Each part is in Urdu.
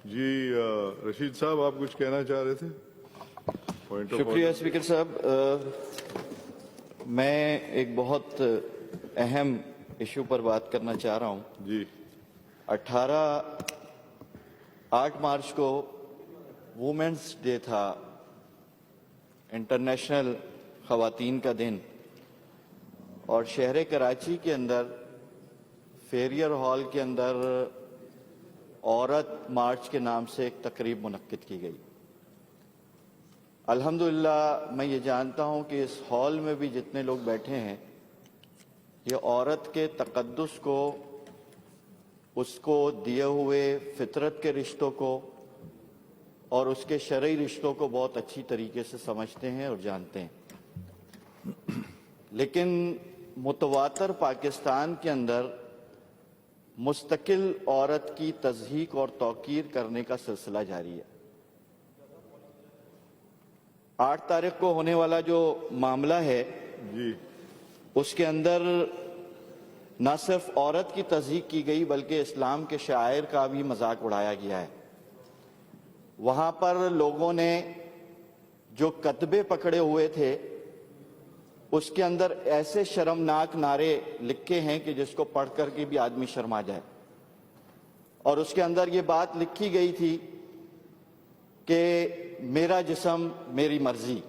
جی رشید صاحب آپ کچھ کہنا چاہ رہے تھے؟ پوائنٹ آف شکریہ اسپیکر صاحب. میں ایک بہت اہم ایشو پر بات کرنا چاہ رہا ہوں. جی 8 مارچ کو وومنس ڈے تھا، انٹرنیشنل خواتین کا دن، اور شہر کراچی کے اندر فیریئر ہال کے اندر عورت مارچ کے نام سے ایک تقریب منعقد کی گئی. الحمدللہ میں یہ جانتا ہوں کہ اس ہال میں بھی جتنے لوگ بیٹھے ہیں یہ عورت کے تقدس کو، اس کو دیے ہوئے فطرت کے رشتوں کو اور اس کے شرعی رشتوں کو بہت اچھی طریقے سے سمجھتے ہیں اور جانتے ہیں. لیکن متواتر پاکستان کے اندر مستقل عورت کی تضحیک اور توقیر کرنے کا سلسلہ جاری ہے. 8 تاریخ کو ہونے والا جو معاملہ ہے جی اس کے اندر نہ صرف عورت کی تضحیک کی گئی بلکہ اسلام کے شعائر کا بھی مذاق اڑایا گیا ہے. وہاں پر لوگوں نے جو کتبے پکڑے ہوئے تھے اس کے اندر ایسے شرمناک نعرے لکھے ہیں کہ جس کو پڑھ کر کے بھی آدمی شرما جائے. اور اس کے اندر یہ بات لکھی گئی تھی کہ میرا جسم میری مرضی.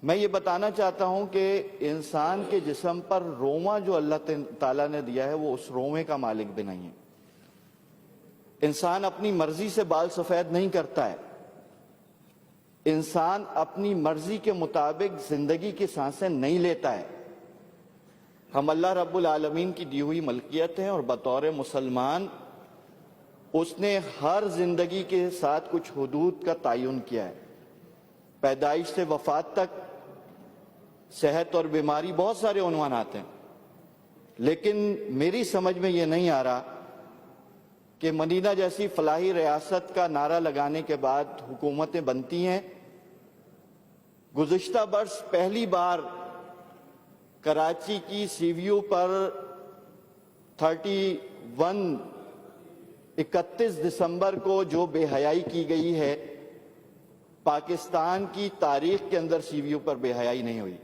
میں یہ بتانا چاہتا ہوں کہ انسان کے جسم پر روواں جو اللہ تعالیٰ نے دیا ہے وہ اس روویں کا مالک بھی نہیں ہے. انسان اپنی مرضی سے بال سفید نہیں کرتا ہے. انسان اپنی مرضی کے مطابق زندگی کی سانسیں نہیں لیتا ہے. ہم اللہ رب العالمین کی دی ہوئی ملکیت ہیں اور بطور مسلمان اس نے ہر زندگی کے ساتھ کچھ حدود کا تعین کیا ہے. پیدائش سے وفات تک صحت اور بیماری بہت سارے عنوانات ہیں، لیکن میری سمجھ میں یہ نہیں آ رہا کہ مدینہ جیسی فلاحی ریاست کا نعرہ لگانے کے بعد حکومتیں بنتی ہیں. گزشتہ برس پہلی بار کراچی کی سی ویو پر 31 دسمبر کو جو بے حیائی کی گئی ہے، پاکستان کی تاریخ کے اندر سی ویو پر بے حیائی نہیں ہوئی.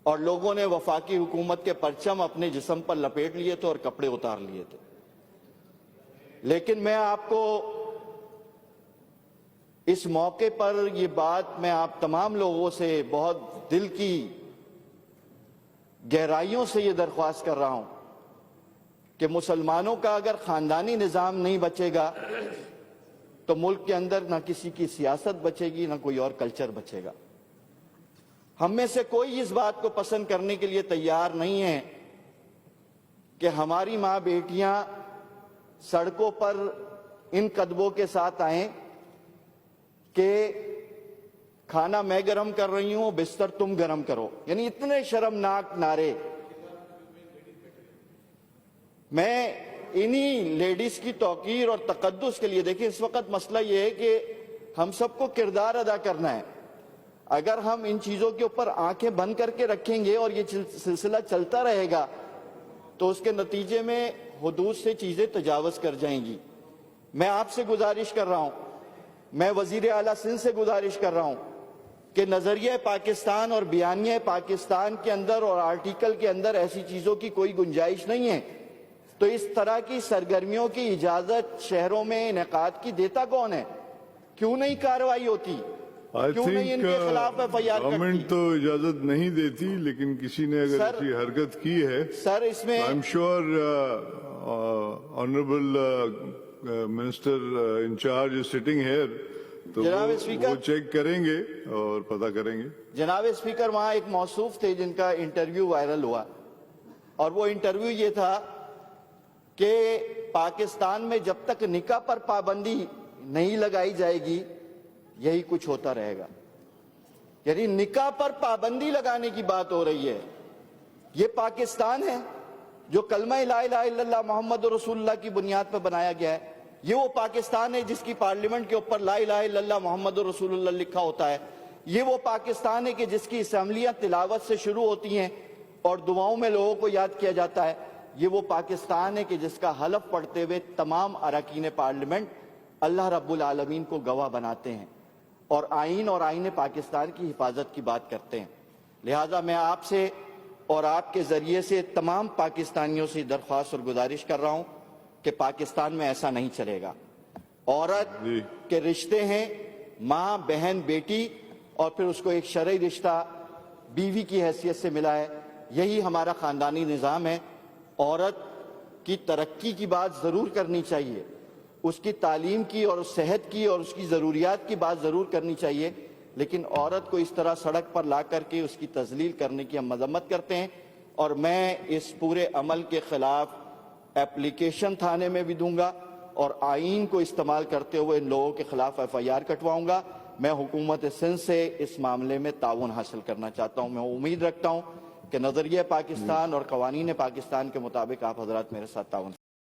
اور لوگوں نے وفاقی حکومت کے پرچم اپنے جسم پر لپیٹ لیے تھے اور کپڑے اتار لیے تھے. لیکن میں آپ کو اس موقع پر یہ بات میں آپ تمام لوگوں سے بہت دل کی گہرائیوں سے یہ درخواست کر رہا ہوں کہ مسلمانوں کا اگر خاندانی نظام نہیں بچے گا تو ملک کے اندر نہ کسی کی سیاست بچے گی، نہ کوئی اور کلچر بچے گا. ہم میں سے کوئی اس بات کو پسند کرنے کے لیے تیار نہیں ہے کہ ہماری ماں بیٹیاں سڑکوں پر ان قدموں کے ساتھ آئیں کہ کھانا میں گرم کر رہی ہوں، بستر تم گرم کرو. یعنی اتنے شرمناک نعرے. میں انہی لیڈیز کی توقیر اور تقدس کے لیے، دیکھیں اس وقت مسئلہ یہ ہے کہ ہم سب کو کردار ادا کرنا ہے. اگر ہم ان چیزوں کے اوپر آنکھیں بند کر کے رکھیں گے اور یہ سلسلہ چلتا رہے گا تو اس کے نتیجے میں حدود سے چیزیں تجاوز کر جائیں گی. میں آپ سے گزارش کر رہا ہوں، میں وزیر اعلیٰ سندھ سے گزارش کر رہا ہوں کہ نظریہ پاکستان اور بیانیہ پاکستان کے اندر اور آرٹیکل کے اندر ایسی چیزوں کی کوئی گنجائش نہیں ہے. تو اس طرح کی سرگرمیوں کی اجازت شہروں میں انعقاد کی دیتا کون ہے؟ کیوں نہیں کارروائی ہوتی؟ کیوں نہیں ان کے خلاف FIR گورنمنٹ کرتی؟ تو اجازت نہیں دیتی، لیکن کسی نے اگر ایسی حرکت کی ہے سر اس میں I am sure honourable minister in charge sitting here تو جناب اسپیکر، وہ چیک کریں گے اور پتہ کریں گے. جناب اسپیکر، وہاں ایک موصوف تھے جن کا انٹرویو وائرل ہوا اور وہ انٹرویو یہ تھا کہ پاکستان میں جب تک نکاح پر پابندی نہیں لگائی جائے گی یہی کچھ ہوتا رہے گا. یعنی نکاح پر پابندی لگانے کی بات ہو رہی ہے. یہ پاکستان ہے جو کلمہ لا الہ الا اللہ محمد رسول اللہ کی بنیاد پر بنایا گیا ہے. یہ وہ پاکستان ہے جس کی پارلیمنٹ کے اوپر لا الہ الا اللہ محمد رسول اللہ لکھا ہوتا ہے. یہ وہ پاکستان ہے کہ جس کی اسمبلیاں تلاوت سے شروع ہوتی ہیں اور دعاؤں میں لوگوں کو یاد کیا جاتا ہے. یہ وہ پاکستان ہے کہ جس کا حلف پڑھتے ہوئے تمام اراکین پارلیمنٹ اللہ رب العالمین کو گواہ بناتے ہیں اور آئین پاکستان کی حفاظت کی بات کرتے ہیں۔ لہٰذا میں آپ سے اور آپ کے ذریعے سے تمام پاکستانیوں سے درخواست اور گزارش کر رہا ہوں کہ پاکستان میں ایسا نہیں چلے گا۔ عورت کے رشتے ہیں ماں، بہن، بیٹی، اور پھر اس کو ایک شرعی رشتہ بیوی کی حیثیت سے ملا ہے۔ یہی ہمارا خاندانی نظام ہے۔ عورت کی ترقی کی بات ضرور کرنی چاہیے، اس کی تعلیم کی اور صحت کی اور اس کی ضروریات کی بات ضرور کرنی چاہیے، لیکن عورت کو اس طرح سڑک پر لا کر کے اس کی تذلیل کرنے کی ہم مذمت کرتے ہیں، اور میں اس پورے عمل کے خلاف اپلیکیشن تھانے میں بھی دوں گا اور آئین کو استعمال کرتے ہوئے ان لوگوں کے خلاف FIR کٹواؤں گا۔ میں حکومت سندھ سے اس معاملے میں تعاون حاصل کرنا چاہتا ہوں۔ میں امید رکھتا ہوں کہ نظریہ پاکستان اور قوانین پاکستان کے مطابق آپ حضرات میرے ساتھ تعاون